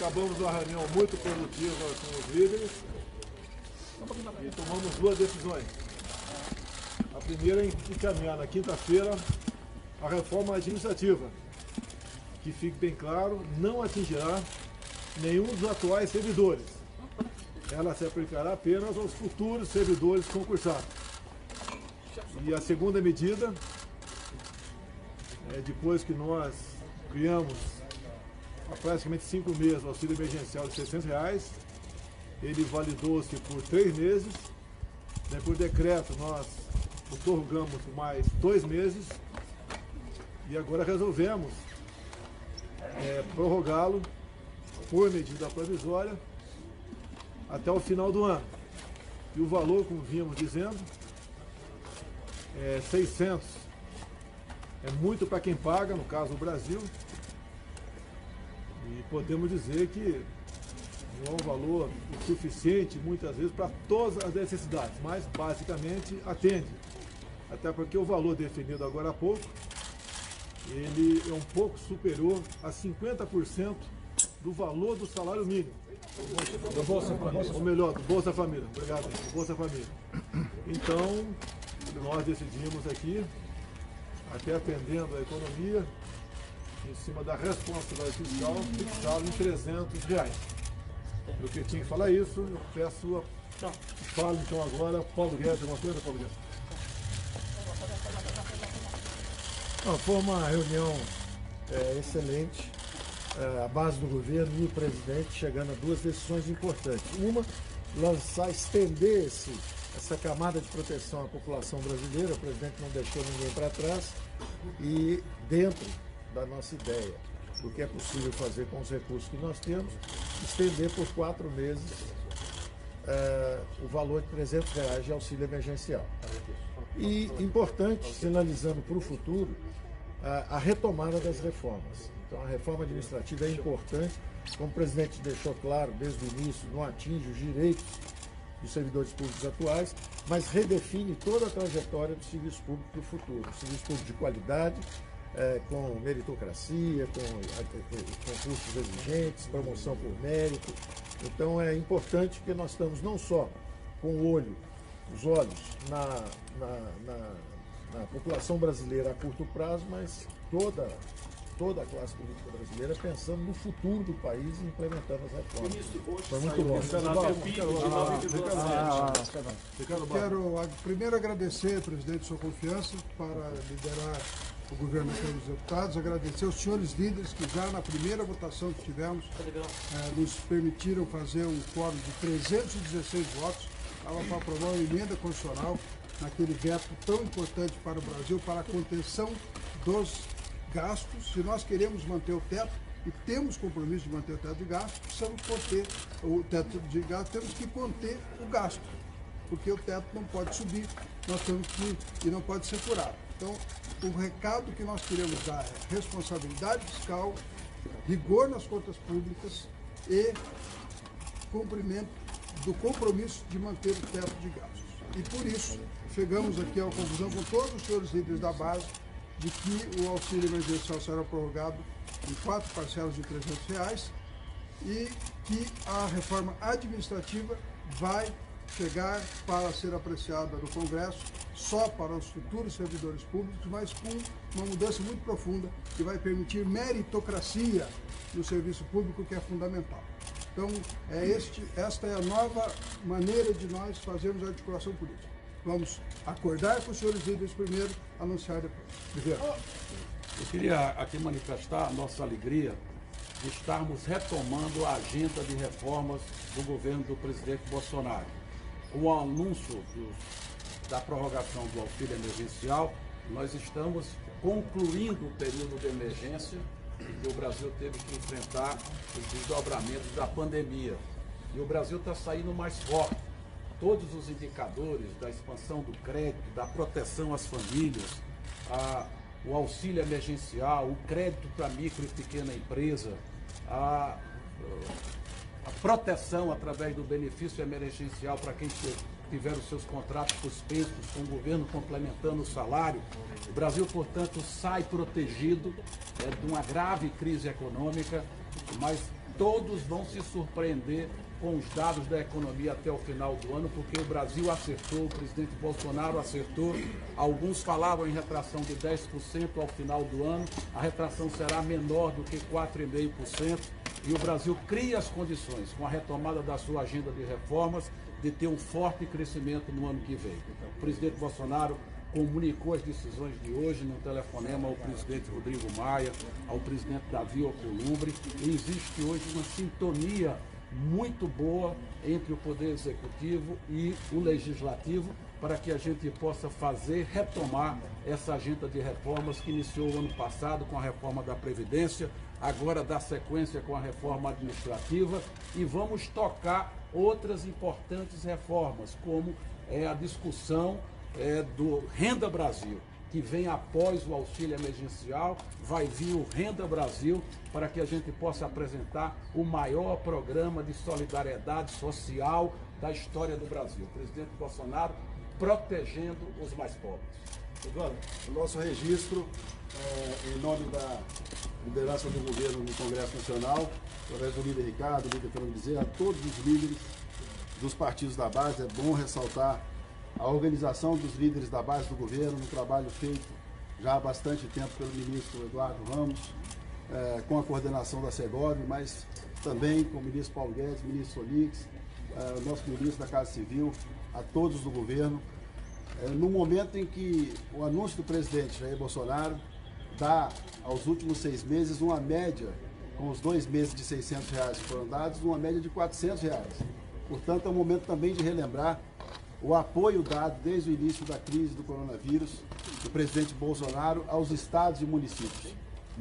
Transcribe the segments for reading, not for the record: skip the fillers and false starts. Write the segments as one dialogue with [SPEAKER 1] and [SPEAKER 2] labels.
[SPEAKER 1] Acabamos uma reunião muito produtiva com os líderes e tomamos duas decisões. A primeira é encaminhar na quinta-feira a reforma administrativa, que fique bem claro, não atingirá nenhum dos atuais servidores. Ela se aplicará apenas aos futuros servidores concursados. E a segunda medida, depois que nós criamos há praticamente 5 meses o auxílio emergencial de R$600, ele validou-se por 3 meses, por decreto nós o prorrogamos por mais 2 meses e agora resolvemos prorrogá-lo por medida provisória até o final do ano. E o valor, como vínhamos dizendo, é 600. É muito para quem paga, no caso o Brasil, e podemos dizer que não é um valor o suficiente, muitas vezes, para todas as necessidades, mas basicamente atende. Até porque o valor definido agora há pouco, ele é um pouco superior a 50% do valor do salário mínimo. Ou melhor, do Bolsa Família. Obrigado, do Bolsa Família. Então, nós decidimos aqui, até atendendo a economia, em cima da responsabilidade fiscal, fixá-lo em R$300. Eu que tinha que falar isso, eu peço a... Fala então agora, Paulo Guedes, alguma coisa, Paulo Guedes?
[SPEAKER 2] Foi uma reunião excelente, a base do governo e o presidente chegando a duas decisões importantes. Uma, estender essa camada de proteção à população brasileira, o presidente não deixou ninguém para trás, e dentro da nossa ideia do que é possível fazer com os recursos que nós temos, estender por 4 meses o valor de R$300 de auxílio emergencial. E importante, sinalizando para o futuro, a retomada das reformas. Então a reforma administrativa é importante, como o presidente deixou claro desde o início, não atinge os direitos dos servidores públicos atuais, mas redefine toda a trajetória do serviço público para o futuro. O serviço público de qualidade, com meritocracia, com concursos exigentes, promoção por mérito. Então é importante que nós estamos não só com os olhos na população brasileira a curto prazo, mas toda a classe política brasileira pensando no futuro do país e implementando as reformas. Foi muito bom.
[SPEAKER 3] Quero primeiro agradecer, presidente, sua confiança para liderar o governo da Câmara dos Deputados, agradecer aos senhores líderes que já na primeira votação que tivemos nos permitiram fazer um quórum de 316 votos, estava para aprovar uma emenda constitucional naquele veto tão importante para o Brasil, para a contenção dos gastos. Se nós queremos manter o teto, e temos compromisso de manter o teto de gastos, precisamos conter o teto de gastos, temos que conter o gasto, porque o teto não pode subir, nós temos que, e não pode ser furado. Então, o recado que nós queremos dar é responsabilidade fiscal, rigor nas contas públicas e cumprimento do compromisso de manter o teto de gastos. E por isso, chegamos aqui à conclusão com todos os senhores líderes da base de que o auxílio emergencial será prorrogado em 4 parcelas de R$300 e que a reforma administrativa vai chegar para ser apreciada no Congresso só para os futuros servidores públicos, mas com uma mudança muito profunda que vai permitir meritocracia no serviço público, que é fundamental. Então, esta é a nova maneira de nós fazermos a articulação política. Vamos acordar com os senhores líderes primeiro, anunciar depois. Obrigado.
[SPEAKER 4] Eu queria aqui manifestar a nossa alegria de estarmos retomando a agenda de reformas do governo do presidente Bolsonaro. Com o anúncio da prorrogação do auxílio emergencial, nós estamos concluindo o período de emergência que o Brasil teve que enfrentar os desdobramentos da pandemia. E o Brasil está saindo mais forte. Todos os indicadores da expansão do crédito, da proteção às famílias, o auxílio emergencial, o crédito para micro e pequena empresa, a proteção através do benefício emergencial para quem tiver os seus contratos suspensos, com o governo complementando o salário. O Brasil, portanto, sai protegido de uma grave crise econômica, mas todos vão se surpreender com os dados da economia até o final do ano, porque o Brasil acertou, o presidente Bolsonaro acertou. Alguns falavam em retração de 10% ao final do ano, a retração será menor do que 4,5%, e o Brasil cria as condições, com a retomada da sua agenda de reformas, de ter um forte crescimento no ano que vem. O presidente Bolsonaro comunicou as decisões de hoje no telefonema ao presidente Rodrigo Maia, ao presidente Davi Alcolumbre, e existe hoje uma sintonia muito boa entre o Poder Executivo e o Legislativo para que a gente possa retomar essa agenda de reformas que iniciou o ano passado com a reforma da Previdência, agora dá sequência com a reforma administrativa e vamos tocar outras importantes reformas, como a discussão do Renda Brasil, que vem após o auxílio emergencial, vai vir o Renda Brasil para que a gente possa apresentar o maior programa de solidariedade social da história do Brasil. O presidente Bolsonaro protegendo os mais pobres.
[SPEAKER 5] Eduardo, o nosso registro, em nome da liderança do governo no Congresso Nacional, através do líder Ricardo, do líder Fernando Bezerra, a todos os líderes dos partidos da base, é bom ressaltar a organização dos líderes da base do governo, um trabalho feito já há bastante tempo pelo ministro Eduardo Ramos, com a coordenação da Segov, mas também com o ministro Paulo Guedes, ministro Solix, o nosso ministro da Casa Civil, a todos do governo, no momento em que o anúncio do presidente Jair Bolsonaro dá aos últimos 6 meses uma média, com os 2 meses de R$600 que foram dados, uma média de R$400. Portanto, é um momento também de relembrar o apoio dado desde o início da crise do coronavírus do presidente Bolsonaro aos estados e municípios.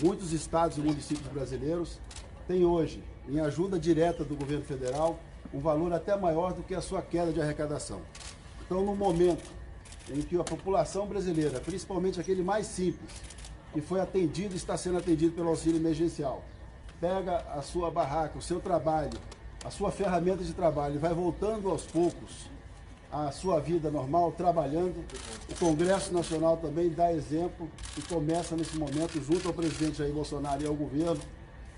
[SPEAKER 5] Muitos estados e municípios brasileiros têm hoje, em ajuda direta do governo federal, um valor até maior do que a sua queda de arrecadação. Então, no momento em que a população brasileira, principalmente aquele mais simples, que foi atendido e está sendo atendido pelo auxílio emergencial, pega a sua barraca, o seu trabalho, a sua ferramenta de trabalho e vai voltando aos poucos a sua vida normal, trabalhando. O Congresso Nacional também dá exemplo e começa nesse momento, junto ao presidente Jair Bolsonaro e ao governo,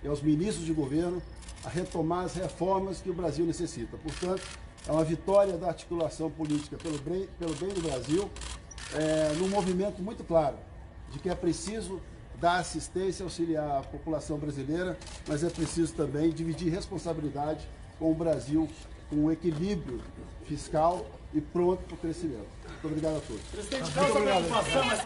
[SPEAKER 5] e aos ministros de governo, a retomar as reformas que o Brasil necessita. Portanto, é uma vitória da articulação política pelo bem do Brasil, num movimento muito claro de que é preciso dar assistência, auxiliar a população brasileira, mas é preciso também dividir responsabilidade com o Brasil, com um equilíbrio fiscal e pronto para o crescimento. Muito obrigado a todos.
[SPEAKER 6] Presidente, causa preocupação, mas